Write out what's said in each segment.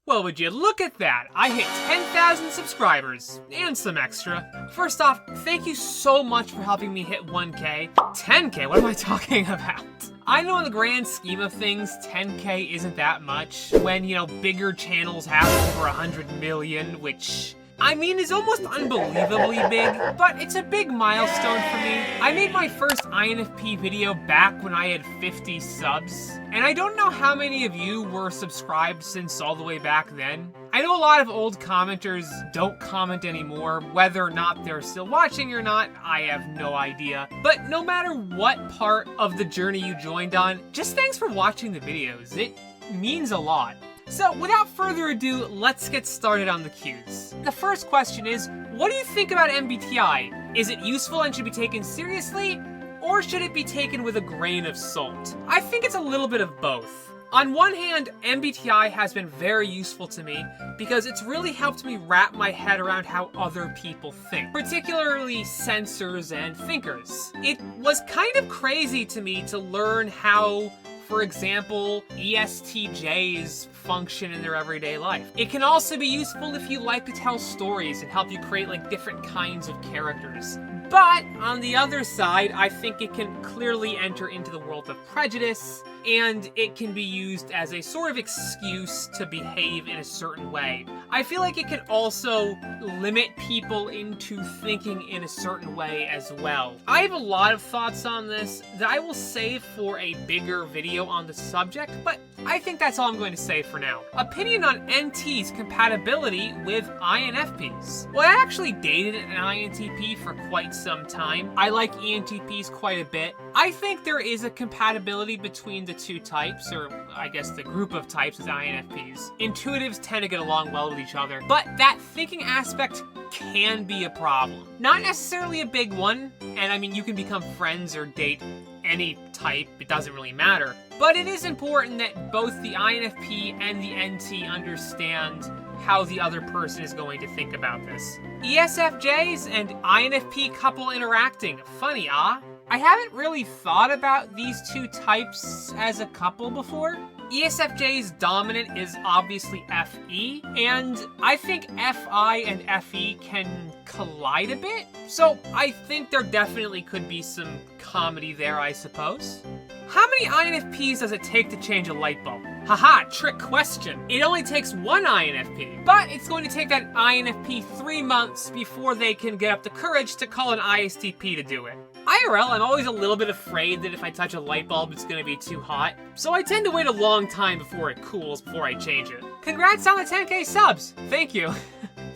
Well, would you look at that? I hit 10,000 subscribers, and some extra. First off, thank you so much for helping me hit 1K. 10K, what am I talking about? I know in the grand scheme of things, 10K isn't that much. When, you know, bigger channels have over 100 million, which, I mean, is almost unbelievably big, but it's a big milestone for me. I made my first INFP video back when I had 50 subs, and I don't know how many of you were subscribed since all the way back then. I know a lot of old commenters don't comment anymore. Whether or not they're still watching or not, I have no idea. But no matter what part of the journey you joined on, just thanks for watching the videos. It means a lot. So without further ado, let's get started on the Qs. The first question is, what do you think about MBTI? Is it useful and should be taken seriously? Or should it be taken with a grain of salt? I think it's a little bit of both. On one hand, MBTI has been very useful to me because it's really helped me wrap my head around how other people think, particularly sensors and thinkers. It was kind of crazy to me to learn how, for example, ESTJs function in their everyday life. It can also be useful if you like to tell stories and help you create like different kinds of characters. But on the other side, I think it can clearly enter into the world of prejudice, and it can be used as a sort of excuse to behave in a certain way. I feel like it can also limit people into thinking in a certain way as well. I have a lot of thoughts on this that I will save for a bigger video on the subject, but I think that's all I'm going to say for now. Opinion on NT's compatibility with INFPs. Well, I actually dated an INTP for quite some time. I like ENTPs quite a bit. I think there is a compatibility between the two types, or I guess the group of types as INFPs. Intuitives tend to get along well with each other, but that thinking aspect can be a problem. Not necessarily a big one, and I mean, you can become friends or date any type, it doesn't really matter. But it is important that both the INFP and the NT understand how the other person is going to think about this. ESFJs and INFP couple interacting. Funny, ah? I haven't really thought about these two types as a couple before. ESFJ's dominant is obviously FE, and I think FI and FE can collide a bit. So I think there definitely could be some comedy there, I suppose. How many INFPs does it take to change a light bulb? Haha, trick question. It only takes one INFP, but it's going to take that INFP 3 months before they can get up the courage to call an ISTP to do it. IRL, I'm always a little bit afraid that if I touch a light bulb, it's going to be too hot, so I tend to wait a long time before it cools before I change it. Congrats on the 10K subs! Thank you.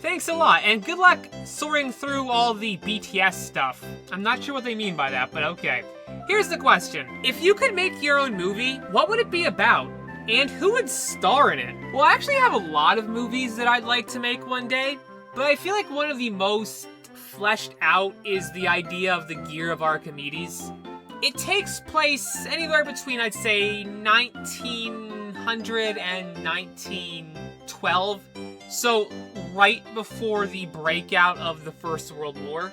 Thanks a lot, and good luck soaring through all the BTS stuff. I'm not sure what they mean by that, but okay. Here's the question. If you could make your own movie, what would it be about? And who would star in it? Well, I actually have a lot of movies that I'd like to make one day, but I feel like one of the most fleshed out is the idea of the Gear of Archimedes. It takes place anywhere between, I'd say, 1900 and 1912, so right before the breakout of the First World War.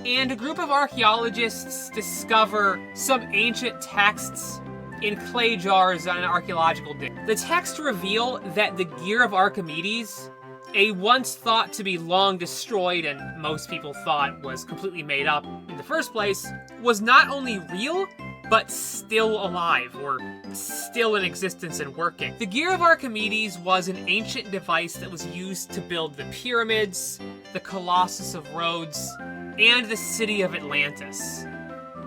And a group of archaeologists discover some ancient texts in clay jars on an archaeological dig. The texts reveal that the Gear of Archimedes, a once thought to be long destroyed and most people thought was completely made up in the first place, was not only real, but still alive, or still in existence and working. The Gear of Archimedes was an ancient device that was used to build the pyramids, the Colossus of Rhodes, and the city of Atlantis.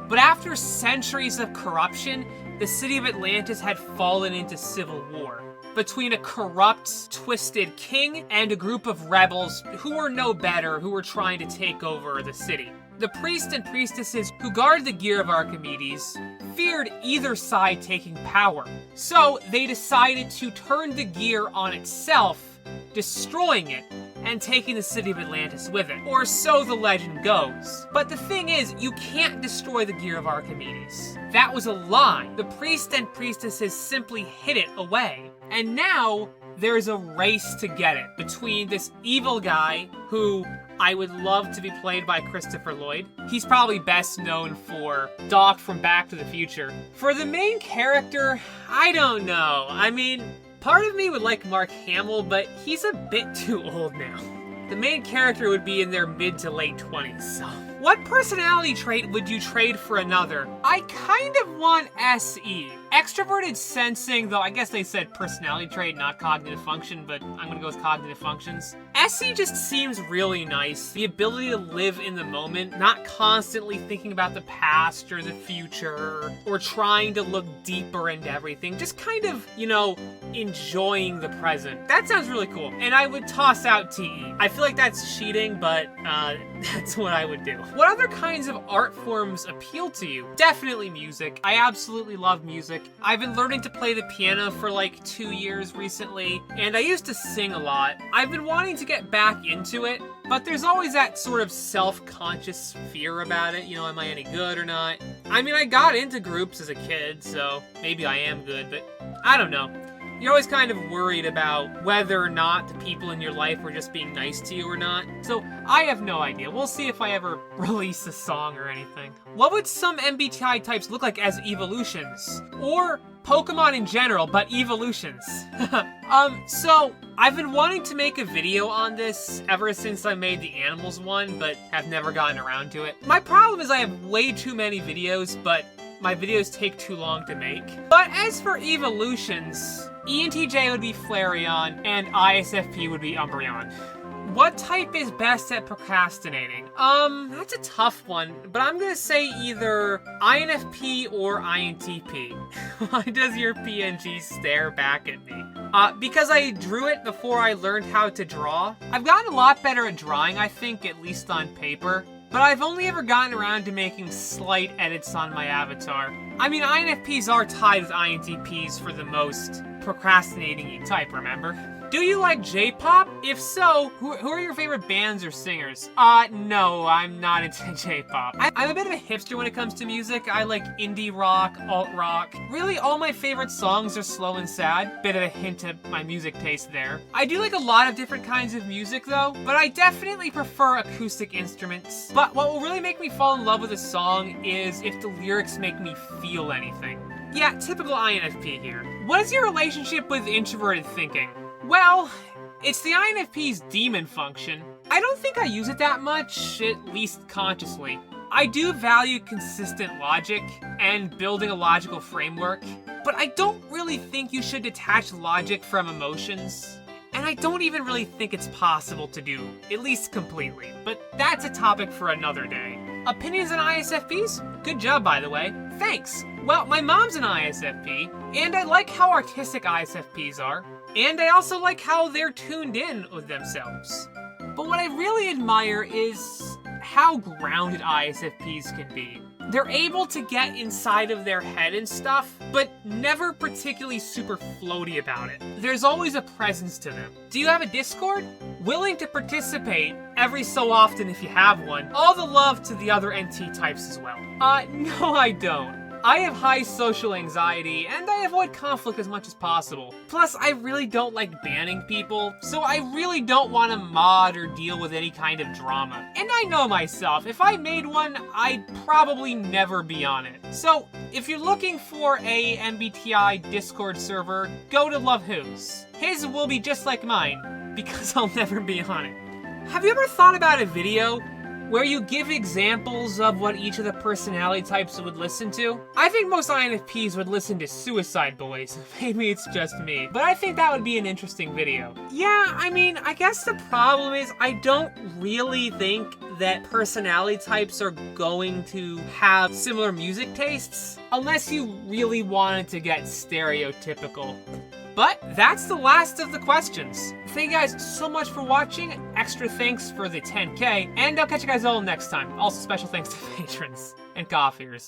But after centuries of corruption, the city of Atlantis had fallen into civil war between a corrupt, twisted king and a group of rebels who were no better, who were trying to take over the city. The priests and priestesses who guarded the Gear of Archimedes feared either side taking power, so they decided to turn the gear on itself, destroying it, and taking the city of Atlantis with it. Or so the legend goes. But the thing is, you can't destroy the Gear of Archimedes. That was a lie. The priests and priestesses simply hid it away. And now, there's a race to get it between this evil guy, who I would love to be played by Christopher Lloyd. He's probably best known for Doc from Back to the Future. For the main character, I don't know. I mean, Part of me would like Mark Hamill, but he's a bit too old now. The main character would be in their mid to late 20s, so. What personality trait would you trade for another? I kind of want SE. Extroverted sensing, though I guess they said personality trait, not cognitive function, but I'm gonna go with cognitive functions. SE just seems really nice. The ability to live in the moment, not constantly thinking about the past or the future, or trying to look deeper into everything. Just kind of, you know, enjoying the present. That sounds really cool. And I would toss out TE. I feel like that's cheating, but that's what I would do. What other kinds of art forms appeal to you? Definitely music. I absolutely love music. I've been learning to play the piano for like 2 years recently, and I used to sing a lot. I've been wanting to get back into it, but there's always that sort of self-conscious fear about it. You know, am I any good or not? I mean, I got into groups as a kid, so maybe I am good, but I don't know. You're always kind of worried about whether or not the people in your life were just being nice to you or not. So I have no idea. We'll see if I ever release a song or anything. What would some MBTI types look like as evolutions? Or Pokemon in general, but evolutions. So I've been wanting to make a video on this ever since I made the animals one, but have never gotten around to it. My problem is I have way too many videos, but my videos take too long to make. But as for evolutions, ENTJ would be Flareon, and ISFP would be Umbreon. What type is best at procrastinating? That's a tough one, but I'm gonna say either INFP or INTP. Why does your PNG stare back at me? Because I drew it before I learned how to draw. I've gotten a lot better at drawing, I think, at least on paper. But I've only ever gotten around to making slight edits on my avatar. I mean, INFPs are tied with INTPs for the most procrastinating type, remember? Do you like J-pop? If so, who are your favorite bands or singers? No, I'm not into J-pop. I'm a bit of a hipster when it comes to music. I like indie rock, alt rock. Really, all my favorite songs are slow and sad. Bit of a hint at my music taste there. I do like a lot of different kinds of music though, but I definitely prefer acoustic instruments. But what will really make me fall in love with a song is if the lyrics make me feel anything. Yeah, typical INFP here. What is your relationship with introverted thinking? Well, it's the INFP's demon function. I don't think I use it that much, at least consciously. I do value consistent logic and building a logical framework, but I don't really think you should detach logic from emotions. And I don't even really think it's possible to do, at least completely. But that's a topic for another day. Opinions on ISFPs? Good job, by the way. Thanks. Well, my mom's an ISFP, and I like how artistic ISFPs are. And I also like how they're tuned in with themselves. But what I really admire is how grounded ISFPs can be. They're able to get inside of their head and stuff, but never particularly super floaty about it. There's always a presence to them. Do you have a Discord? Willing to participate every so often if you have one. All the love to the other NT types as well. No I don't. I have high social anxiety, and I avoid conflict as much as possible. Plus, I really don't like banning people, so I really don't want to mod or deal with any kind of drama. And I know myself, if I made one, I'd probably never be on it. So, if you're looking for a MBTI Discord server, go to Love Who's. His will be just like mine, because I'll never be on it. Have you ever thought about a video where you give examples of what each of the personality types would listen to? I think most INFPs would listen to Suicide Boys. Maybe it's just me, but I think that would be an interesting video. Yeah, I mean, I guess the problem is I don't really think that personality types are going to have similar music tastes, unless you really wanted to get stereotypical. But that's the last of the questions. Thank you guys so much for watching. Extra thanks for the 10K. And I'll catch you guys all next time. Also special thanks to patrons and coffeers.